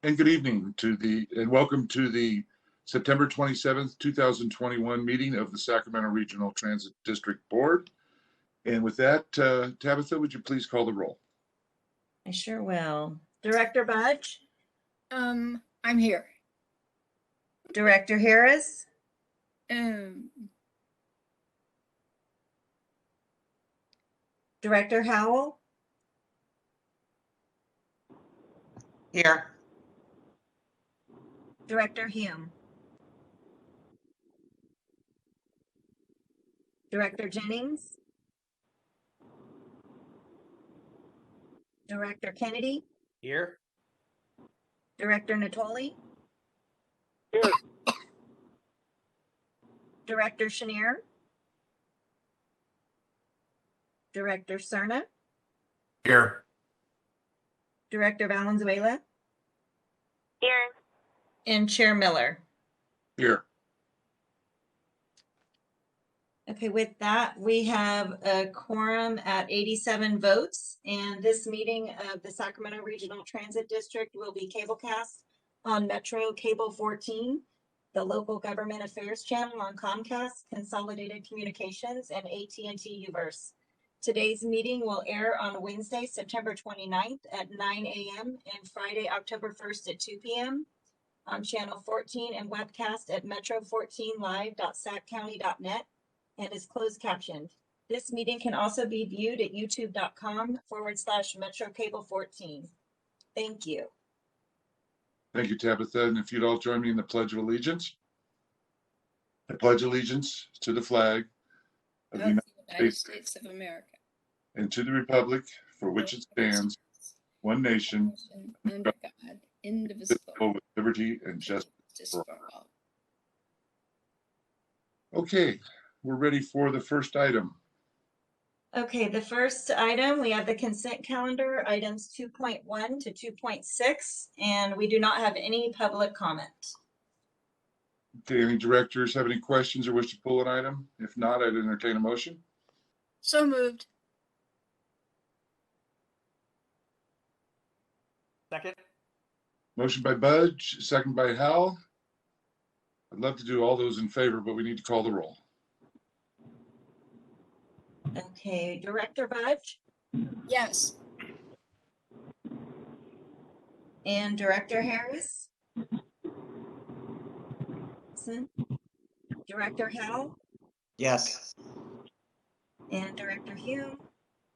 And good evening and welcome to the September 27th, 2021 meeting of the Sacramento Regional Transit District Board. And with that, Tabitha, would you please call the roll? I sure will. Director Budge? I'm here. Director Harris? Director Howell? Here. Director Hume? Director Jennings? Director Kennedy? Here. Director Natoli? Here. Director Chenier? Director Cerna? Here. Director Valenzuela? Here. And Chair Miller? Here. Okay, with that, we have a quorum at 87 votes, and this meeting of the Sacramento Regional Transit District will be cablecast on Metro Cable 14, the local government affairs channel on Comcast, Consolidated Communications, and AT&T Uverse. Today's meeting will air on Wednesday, September 29th at 9 a.m. and Friday, October 1st at 2 p.m. on channel 14 and webcast at metro14live.saccounty.net. and is closed captioned. This meeting can also be viewed at youtube.com/Metro Cable 14. Thank you. Thank you, Tabitha. And if you'd all join me in the Pledge of Allegiance. I pledge allegiance to the flag of the United States of America. And to the republic for which it stands, one nation, under God, indivisible, with liberty and justice for all. Okay, we're ready for the first item. Okay, the first item, we have the consent calendar, items 2.1 to 2.6, and we do not have any public comment. Okay, any directors have any questions or wish to pull an item? If not, I'd entertain a motion. So moved. Second. Motion by Budge, second by Hal. I'd love to do all those in favor, but we need to call the roll. Okay, Director Budge? Yes. And Director Harris? Director Howell? Yes. And Director Hume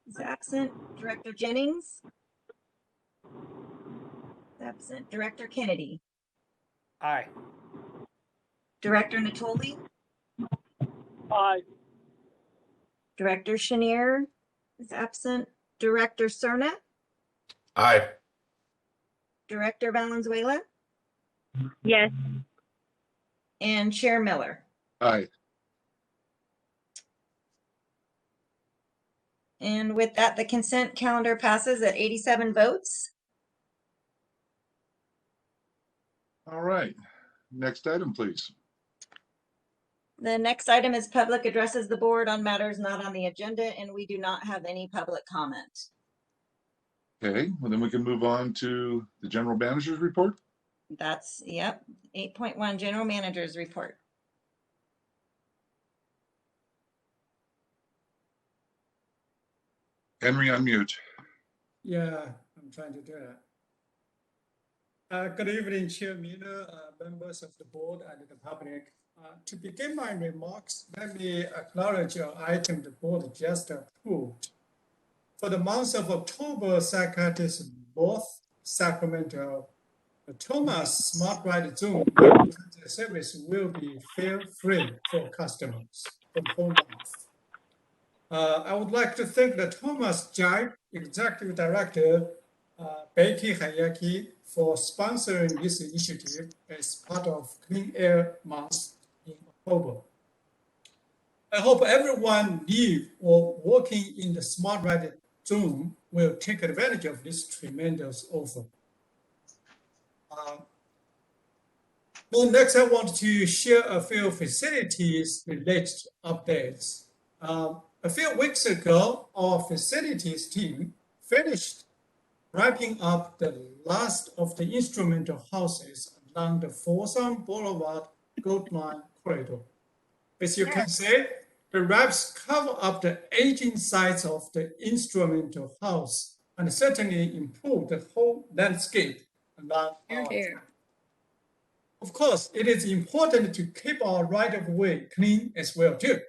is absent. Director Jennings? Absent. Director Kennedy? Aye. Director Natoli? Aye. Director Chenier is absent. Director Cerna? Aye. Director Valenzuela? Yes. And Chair Miller? Aye. And with that, the consent calendar passes at 87 votes. All right. Next item, please. The next item is public addresses the board on matters not on the agenda, and we do not have any public comment. Okay, well then we can move on to the general manager's report. That's, yep, 8.1 general manager's report. Henry, unmute. Yeah, I'm trying to do that. Good evening, Chair Miller, members of the board and the public. To begin my remarks, let me acknowledge an item the board just approved. For the month of October, SACATI's both Sacramento, the Thomas Smart Ride Zone service will be fare-free for customers for the whole month. I would like to thank the Thomas Jive Executive Director, Becky Hayaki, for sponsoring this initiative as part of Clean Air Month in October. I hope everyone live or working in the Smart Ride Zone will take advantage of this tremendous offer. Next, I want to share a few facilities-related updates. A few weeks ago, our facilities team finished wrapping up the last of the instrumental houses along the Folsom Boulevard Gold Mine corridor. As you can see, the wraps cover up the aging sides of the instrumental house and certainly improve the whole landscape along Here, our here. Of course, it is important to keep our right-of-way clean as well too.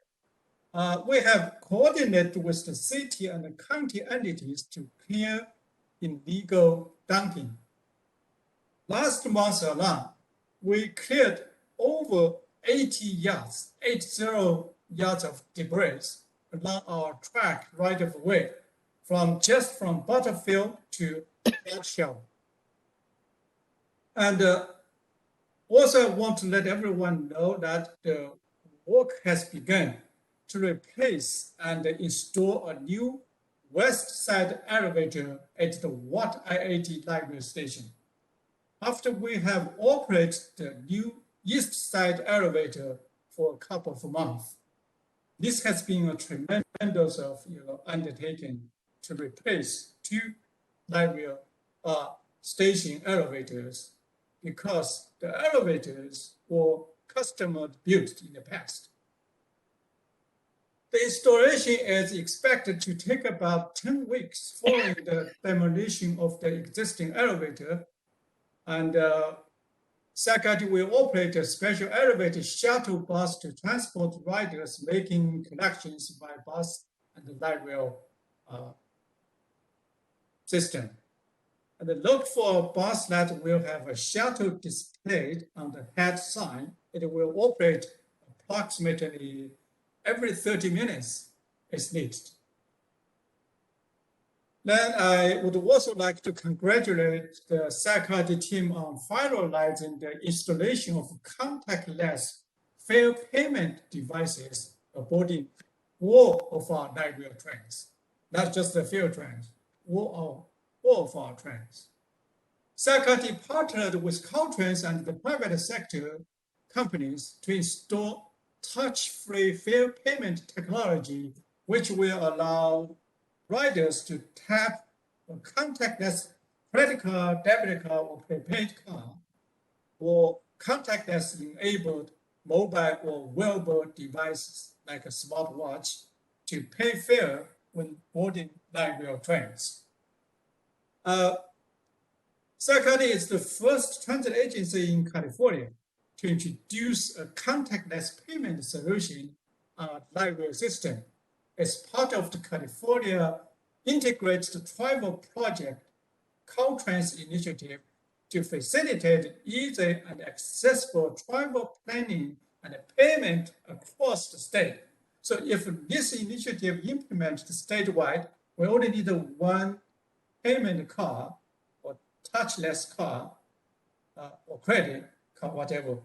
We have coordinated with the city and the county entities to clear illegal dumping. Last month alone, we cleared over 80 yards of debris along our track right-of-way from Butterfield to Eggshell. And also, I want to let everyone know that the work has begun to replace and install a new west side elevator at the Watt I-80 library station. After we have operated the new east side elevator for a couple of months, this has been a tremendous undertaking to replace two library station elevators because the elevators were custom built in the past. The installation is expected to take about 10 weeks following the demolition of the existing elevator, and Sacramento will operate a special elevator shuttle bus to transport riders making connections by bus and the light rail system. And look for a bus that will have a shuttle displayed on the head sign. It will operate approximately every 30 minutes as needed. Then I would also like to congratulate the Sacramento team on finalizing the installation of contactless fare payment devices aboard all of our light rail trains, not just the fare trains, all of our trains. Sacramento partnered with Caltrans and the private sector companies to install touch-free fare payment technology, which will allow riders to tap a contactless credit card, debit card, or prepaid card, or contactless-enabled mobile or wearable devices like a smartwatch to pay fare when boarding light rail trains. Sacramento is the first transit agency in California to introduce a contactless payment solution on a light rail system as part of the California Integrated Travel Project Caltrans initiative to facilitate easy and accessible travel planning and payment across the state. So if this initiative implemented statewide, we only need one payment card or touchless card or credit card, whatever,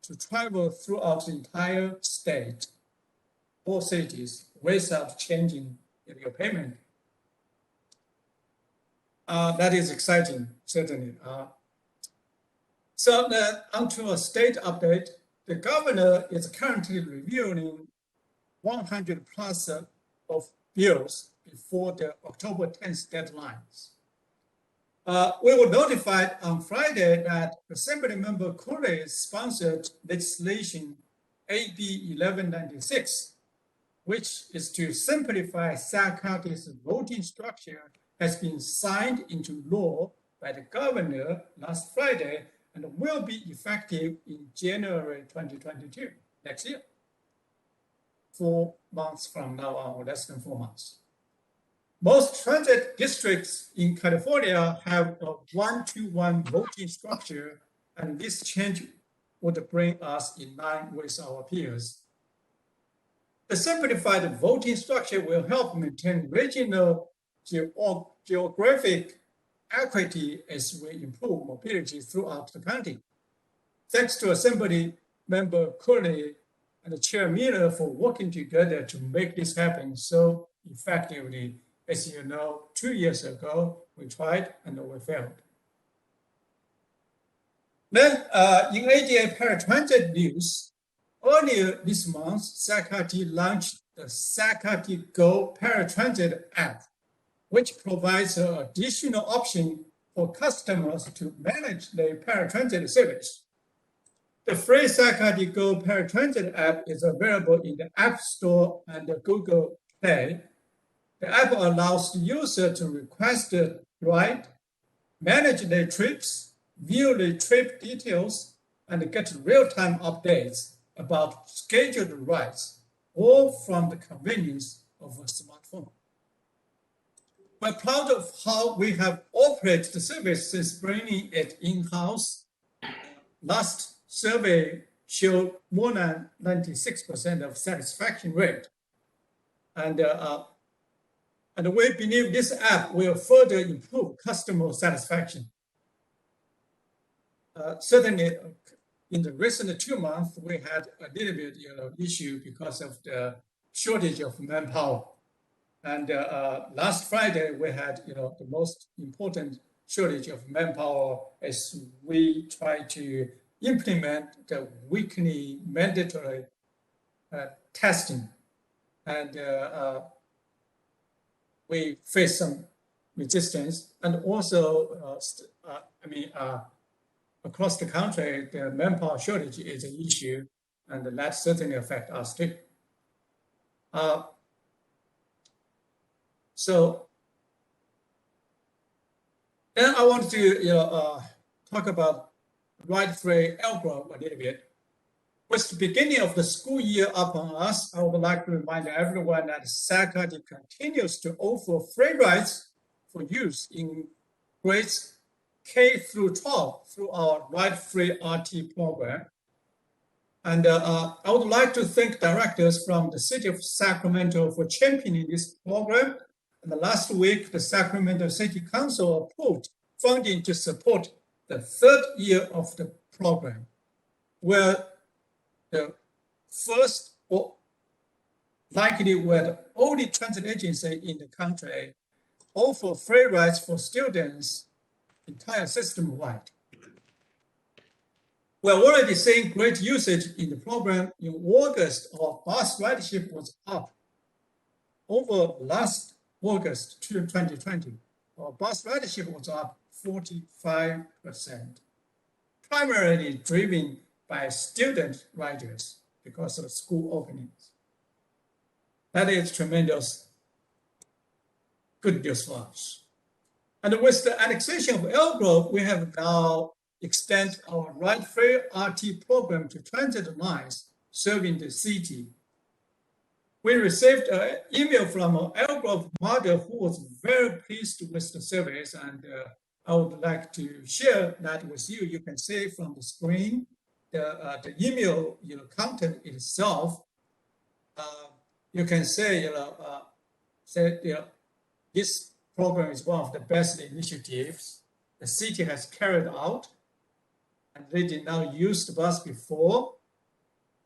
to travel throughout the entire state or cities without changing your payment. That is exciting, certainly. So onto a state update. The governor is currently reviewing 100 plus of bills before the October 10th deadlines. We were notified on Friday that Assemblymember Cooley sponsored legislation AB 1196, which is to simplify Sacramento's voting structure, has been signed into law by the governor last Friday and will be effective in January 2022, next year. 4 months from now on, or less than 4 months. Most transit districts in California have a 1-to-1 voting structure, and this change would bring us in line with our peers. The simplified voting structure will help maintain regional geographic equity as we improve mobility throughout the county. Thanks to Assembly Member Cooley and Chair Miller for working together to make this happen so effectively. As you know, 2 years ago, we tried and we failed. Then in ADA paratransit news, earlier this month, Sacramento launched the Sacramento Go Paratransit app. which provides an additional option for customers to manage their paratransit service. The free SACRD Go paratransit app is available in the App Store and the Google Play. The app allows the user to request a ride, manage their trips, view the trip details, and get real-time updates about scheduled rides, all from the convenience of a smartphone. We're proud of how we have operated the service since bringing it in-house. Last survey showed more than 96% of satisfaction rate. And we believe this app will further improve customer satisfaction. Certainly, in the recent 2 months, we had a little bit issue because of the shortage of manpower. And last Friday, we had the most important shortage of manpower as we try to implement the weekly mandatory testing. And we face some resistance, and also, across the country, the manpower shortage is an issue, and that certainly affects us too. So then I want to talk about ride-free algorithm a little bit. With the beginning of the school year upon us, I would like to remind everyone that SACRD continues to offer free rides for use in grades K through 12 through our ride-free RT program. And I would like to thank directors from the city of Sacramento for championing this program. And last week, the Sacramento City Council approved funding to support the third year of the program, where the first, or likely we're the only transit agency in the country offer free rides for students entire system-wide. We're already seeing great usage in the program. In August, our bus ridership was up. Over last August 2020, our bus ridership was up 45%, primarily driven by student riders because of school openings. That is tremendous good news for us. And with the annexation of Elk Grove, we have now extended our ride-free RT program to transit lines serving the city. We received an email from an Elk Grove mother who was very pleased with the service, and I would like to share that with you. You can see from the screen the email content itself. You can say this program is one of the best initiatives the city has carried out, and they did not use the bus before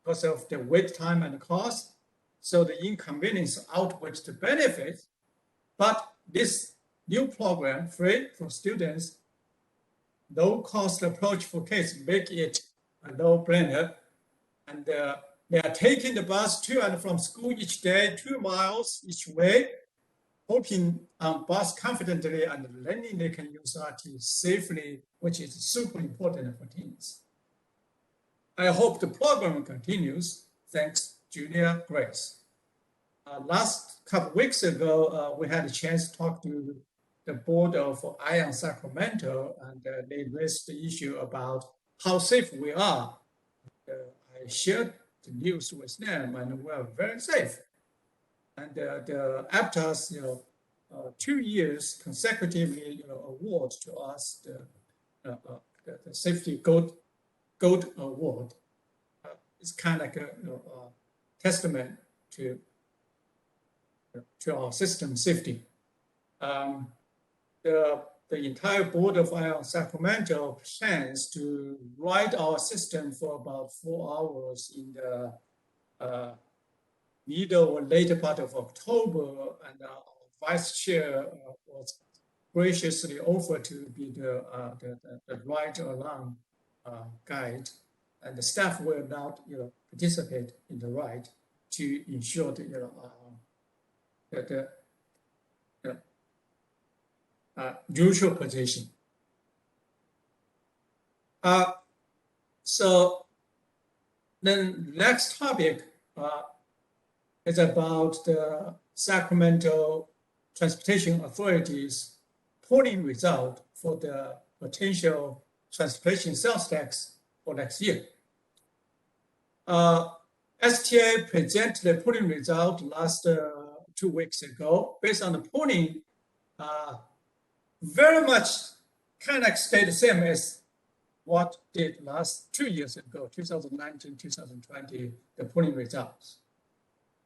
because of the wait time and cost. So the inconvenience outweighs the benefit. But this new program, free for students, low-cost approach for kids, make it a no-brainer. And they are taking the bus to and from school each day, 2 miles each way, hoping on bus confidently and learning they can use RT safely, which is super important for teens. I hope the program continues. Thanks, Julia Grace. Last couple weeks ago, we had a chance to talk to the board of ION Sacramento, and they raised the issue about how safe we are. I shared the news with them, and we're very safe. And after us, 2 years consecutively, award to us the Safety Gold Award. It's kind of like a testament to our system safety. The entire board of ION Sacramento plans to ride our system for about 4 hours in the middle or later part of October, and our vice chair was graciously offered to be the ride along guide, and the staff will now participate in the ride to ensure that neutral position. So the next topic is about the Sacramento Transportation Authority's polling result for the potential transportation sales tax for next year. STA presented the polling result last 2 weeks ago. Based on the polling, very much kind of stayed the same as what did last 2 years ago, 2019, 2020, the polling results.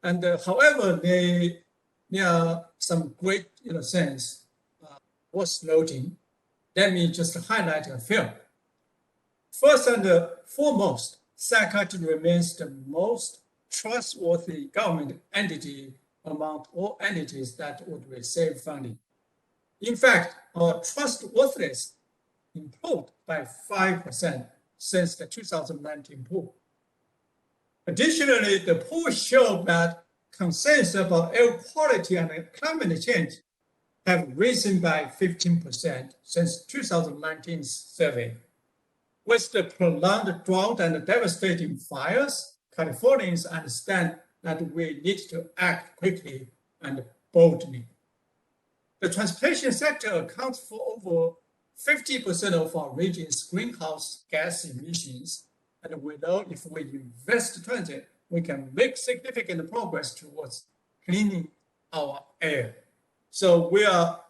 And however, there are some great sense worth noting. Let me just highlight a few. First and foremost, SACRT remains the most trustworthy government entity among all entities that would receive funding. In fact, our trustworthiness improved by 5% since the 2019 poll. Additionally, the poll showed that concerns about air quality and climate change have risen by 15% since 2019 survey. With the prolonged drought and devastating fires, Californians understand that we need to act quickly and boldly. The transportation sector accounts for over 50% of our region's greenhouse gas emissions, and we know if we invest in transit, we can make significant progress towards cleaning our air. So we are,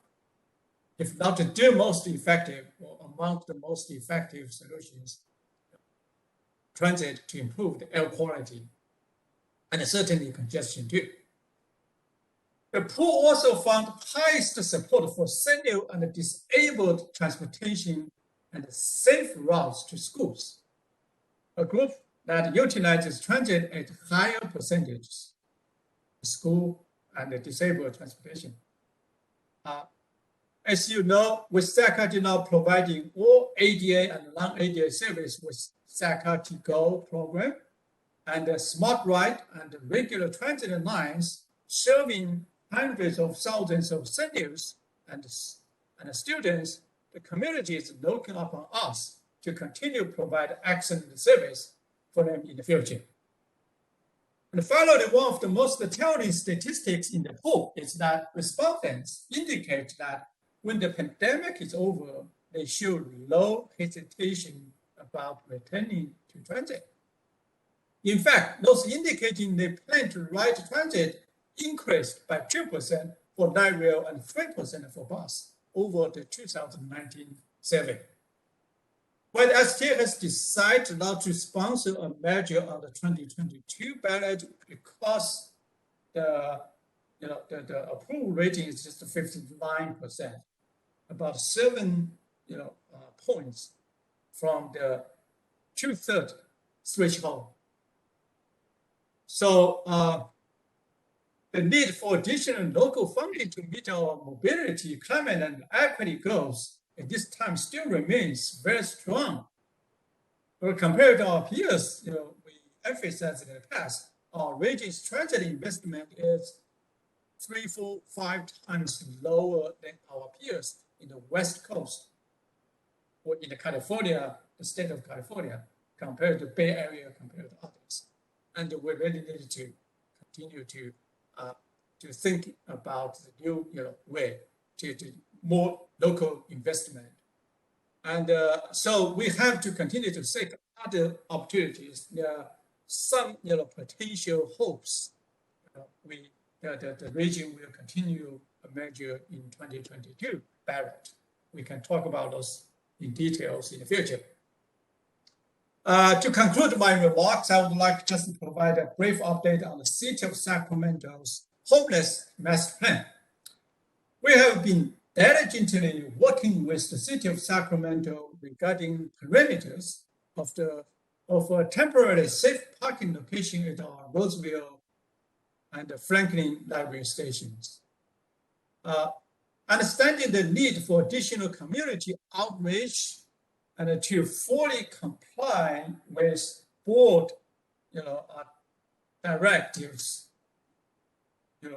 if not the most effective, or among the most effective solutions, transit to improve the air quality and certainly congestion too. The poll also found highest support for senior and disabled transportation and safe routes to schools, a group that utilizes transit at higher percentages, school and disabled transportation. As you know, with SACRT now providing all ADA and non-ADA service with SACRT Go program and the Smart Ride and regular transit lines serving hundreds of thousands of seniors and students, the community is looking upon us to continue to provide excellent service for them in the future. And finally, one of the most telling statistics in the poll is that respondents indicate that when the pandemic is over, they show low hesitation about returning to transit. In fact, those indicating they plan to ride transit increased by 2% for light rail and 3% for bus over the 2019 survey. While STA has decided not to sponsor a measure on the 2022 ballot because the approval rating is just 59%, about 7 points from the 2/3 threshold. So the need for additional local funding to meet our mobility, climate, and equity goals at this time still remains very strong. But compared to our peers, we emphasized in the past, our region's transit investment is 3, 4, 5 times lower than our peers in the West Coast or in California, the state of California, compared to Bay Area, compared to others. And we really need to continue to think about the new way to more local investment. And so we have to continue to seek other opportunities. There are some potential hopes. The region will continue a measure in 2022 ballot. We can talk about those in details in the future. To conclude my remarks, I would like just to provide a brief update on the City of Sacramento's homeless master plan. We have been diligently working with the City of Sacramento regarding perimeters of a temporarily safe parking location at our Roseville and Franklin library stations. Understanding the need for additional community outreach and to fully comply with board, directives,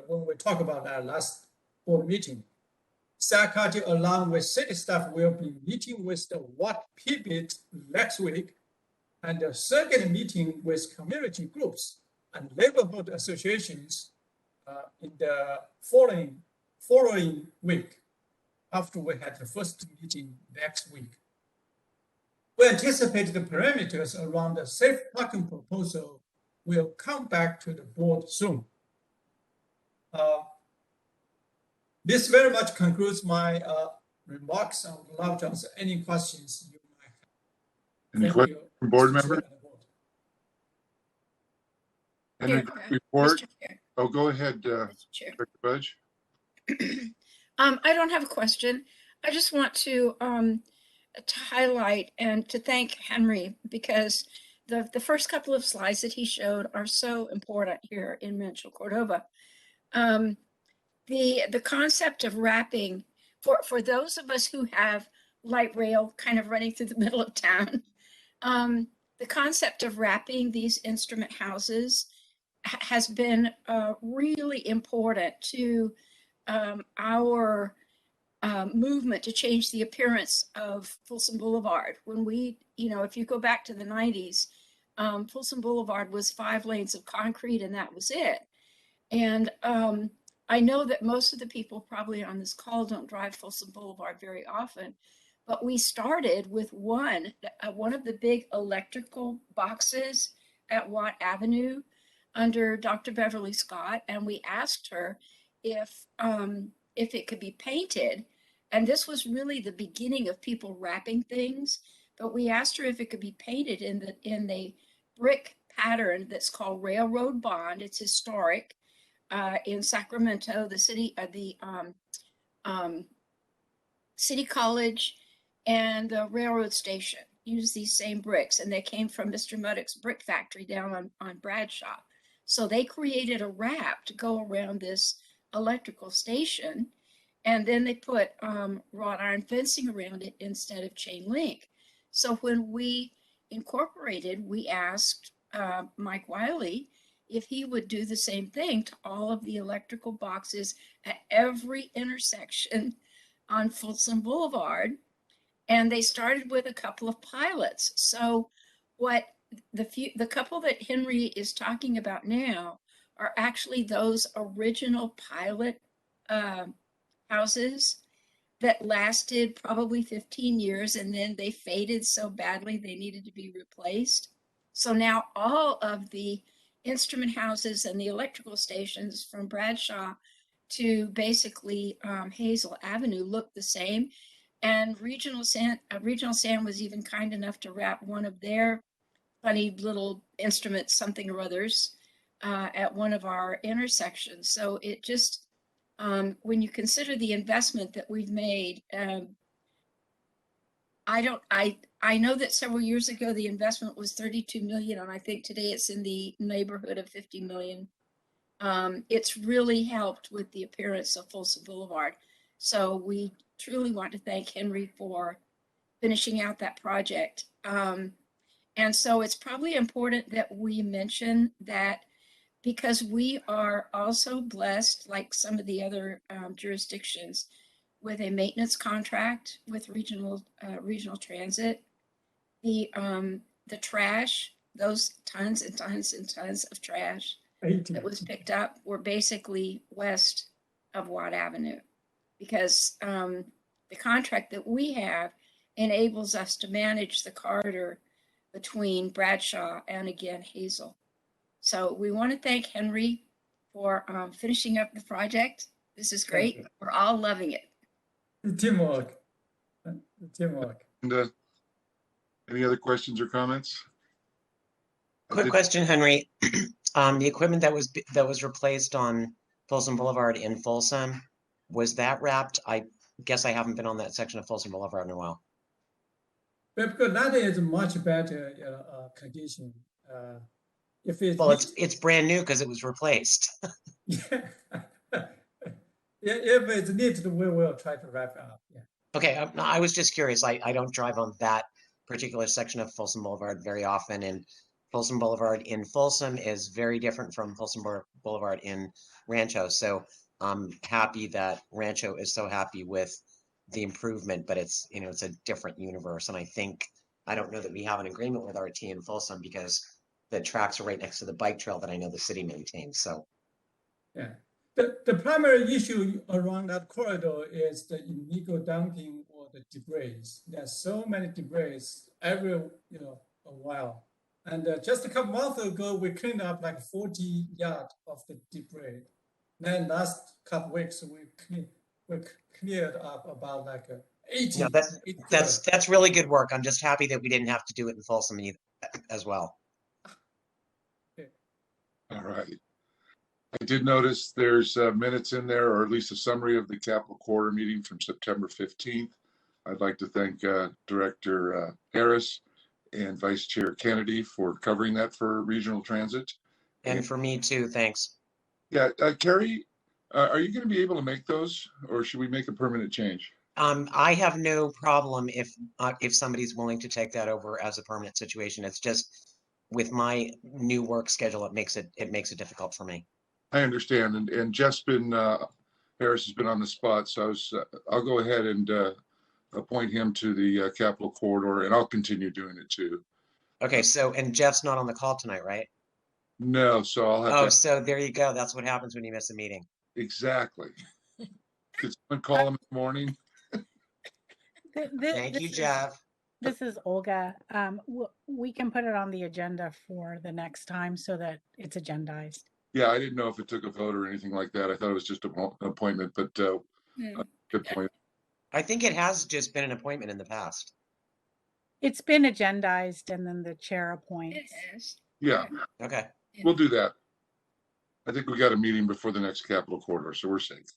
when we talk about our last board meeting. Psychology along with city staff will be meeting with the Watt pivot next week, and the second meeting with community groups and neighborhood associations in the following week, after we had the first meeting next week. We anticipate the parameters around the safe parking proposal will come back to the board soon. This very much concludes my remarks. I would love to answer any questions you might have. Any Thank questions you, from board Mr. members? Chair and the board. Henry, Here, report? Mr. Chair. Oh, go ahead, Mr. Chair. Dr. Budge. I don't have a question. I just want to highlight and to thank Henry, because the first couple of slides that he showed are so important here in Rancho Cordova. The concept of wrapping, for those of us who have light rail kind of running through the middle of town, the concept of wrapping these instrument houses has been really important to our movement to change the appearance of Folsom Boulevard. When we, if you go back to the 90s, Folsom Boulevard was 5 lanes of concrete and that was it. And I know that most of the people probably on this call don't drive Folsom Boulevard very often, but we started with one of the big electrical boxes at Watt Avenue under Dr. Beverly Scott, and we asked her if it could be painted. And this was really the beginning of people wrapping things, but we asked her if it could be painted in the brick pattern that's called Railroad Bond. It's historic. In Sacramento, the city, City College and the railroad station use these same bricks, and they came from Mr. Muddock's brick factory down on Bradshaw. So they created a wrap to go around this electrical station, and then they put wrought iron fencing around it instead of chain link. So when we incorporated, we asked Mike Wiley if he would do the same thing to all of the electrical boxes at every intersection on Folsom Boulevard. And they started with a couple of pilots. So what the couple that Henry is talking about now are actually those original pilot houses that lasted probably 15 years, and then they faded so badly they needed to be replaced. So now all of the instrument houses and the electrical stations from Bradshaw to basically Hazel Avenue look the same. And Regional San was even kind enough to wrap one of their funny little instruments, something or others, at one of our intersections. So it just, when you consider the investment that we've made, I know that several years ago the investment was 32 million, and I think today it's in the neighborhood of 50 million. It's really helped with the appearance of Folsom Boulevard. So we truly want to thank Henry for finishing out that project. And so it's probably important that we mention that, because we are also blessed, like some of the other jurisdictions, with a maintenance contract with regional transit. The trash, those tons and tons and tons of trash 80. that was picked up were basically west of Watt Avenue, because the contract that we have enables us to manage the corridor between Bradshaw and, again, Hazel. So we want to thank Henry for finishing up the project. This is great. We're all loving it. Teamwork. Teamwork. And any other questions or comments? Quick question, Henry. The equipment that was replaced on Folsom Boulevard in Folsom, was that wrapped? I guess I haven't been on that section of Folsom Boulevard in a while. But because that is much better condition. If It's brand new because it was replaced. yeah. If it's needed, we will try to wrap it up. Yeah. Okay, no, I was just curious. I don't drive on that particular section of Folsom Boulevard very often, and Folsom Boulevard in Folsom is very different from Folsom Boulevard in Rancho. So I'm happy that Rancho is so happy with the improvement, but it's, you know, it's a different universe. And I don't know that we have an agreement with RT in Folsom because the tracks are right next to the bike trail that I know the city maintains. So, Yeah. The primary issue around that corridor is the illegal dumping or the debris. There's so many debris every, a while. And just a couple months ago, we cleaned up like 40 yards of the debris. Then last couple weeks, we cleared up about like 80. no, that's really good work. I'm just happy that we didn't have to do it in Folsom as well. All right. I did notice there's minutes in there, or at least a summary of the Capitol Quarter meeting from September 15th. I'd like to thank Director Harris and Vice Chair Kennedy for covering that for Regional Transit. And for me too, thanks. Yeah, Carrie, are you going to be able to make those, or should we make a permanent change? I have no problem if somebody's willing to take that over as a permanent situation. It's just with my new work schedule, it makes it difficult for me. I understand, and Jeff's been Harris has been on the spot, so I'll go ahead and appoint him to the Capitol Corridor, and I'll continue doing it too. Okay, so and Jeff's not on the call tonight, right? No, so I'll have Oh, to. so there you go. That's what happens when you miss a meeting. Exactly. Could someone call him in the morning? Thank you, Jeff. This is Olga. We can put it on the agenda for the next time so that it's agendized. Yeah, I didn't know if it took a vote or anything like that. I thought it was just an appointment, but good point. I think it has just been an appointment in the past. It's been agendized and then the chair appoints. It is. Yeah, Okay. we'll do that. I think we got a meeting before the next Capitol Corridor, so we're safe.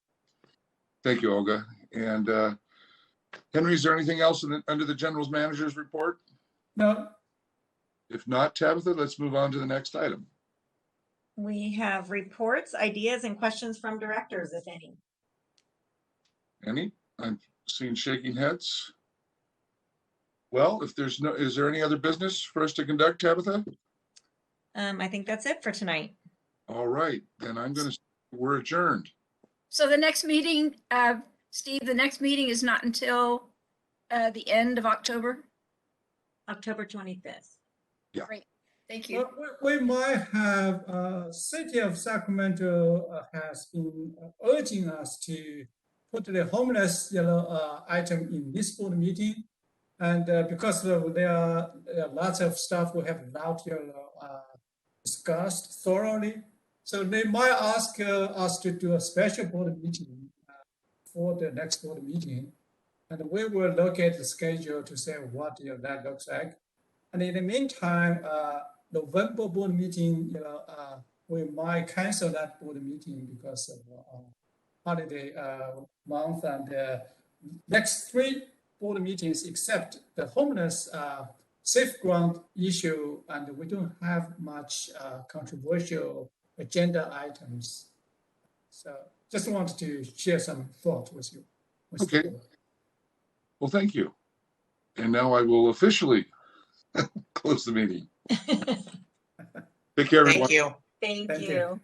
Thank you, Olga. And Henry, is there anything else under the General Manager's report? No, If not, Tabitha, let's move on to the next item. We have reports, ideas, and questions from directors, if any. Any? I'm seeing shaking heads. Well, if there's no, is there any other business for us to conduct, Tabitha? I think that's it for tonight. All right, then we're adjourned. So the next meeting, Steve, the next meeting is not until the end of October? October 25th. Yeah. Great, thank you. we might have, City of Sacramento has been urging us to put the homeless item in this board meeting. And because there are lots of stuff we have not discussed thoroughly, so they might ask us to do a special board meeting for the next board meeting. And we will look at the schedule to say what that looks like. And in the meantime, November board meeting, we might cancel that board meeting because of holiday month, and next 3 board meetings except the homeless safe ground issue, and we don't have much controversial agenda items. So just wanted to share some thought with you. Okay. Well, thank you. And now I will officially close the meeting. Take care, everyone. Thank you. Thank Thank you. you.